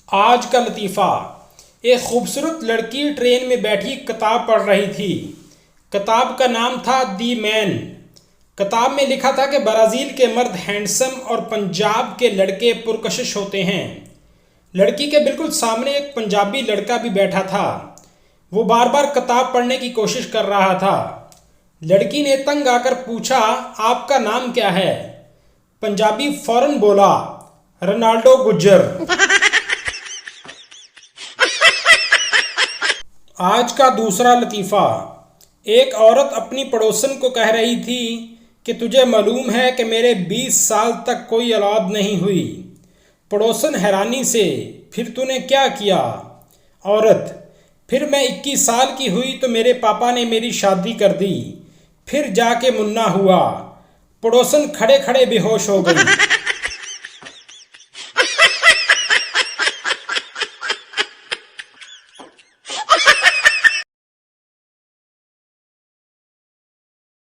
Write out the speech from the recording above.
आज का लतीफ़ा। एक खूबसूरत लड़की ट्रेन में बैठी किताब पढ़ रही थी। किताब का नाम था दी मैन। किताब में लिखा था कि ब्राज़ील के मर्द हैंडसम और पंजाब के लड़के पुरकशिश होते हैं। लड़की के बिल्कुल सामने एक पंजाबी लड़का भी बैठा था। वो बार बार किताब पढ़ने की कोशिश कर रहा था। लड़की ने तंग आकर पूछा, आपका नाम क्या है? पंजाबी फौरन बोला, रोनाल्डो गुज्जर। आज का दूसरा लतीफ़ा। एक औरत अपनी पड़ोसन को कह रही थी कि तुझे मालूम है कि मेरे 20 साल तक कोई औलाद नहीं हुई। पड़ोसन हैरानी से, फिर तूने क्या किया? औरत, फिर मैं 21 साल की हुई तो मेरे पापा ने मेरी शादी कर दी, फिर जाके मुन्ना हुआ। पड़ोसन खड़े खड़े बेहोश हो गई।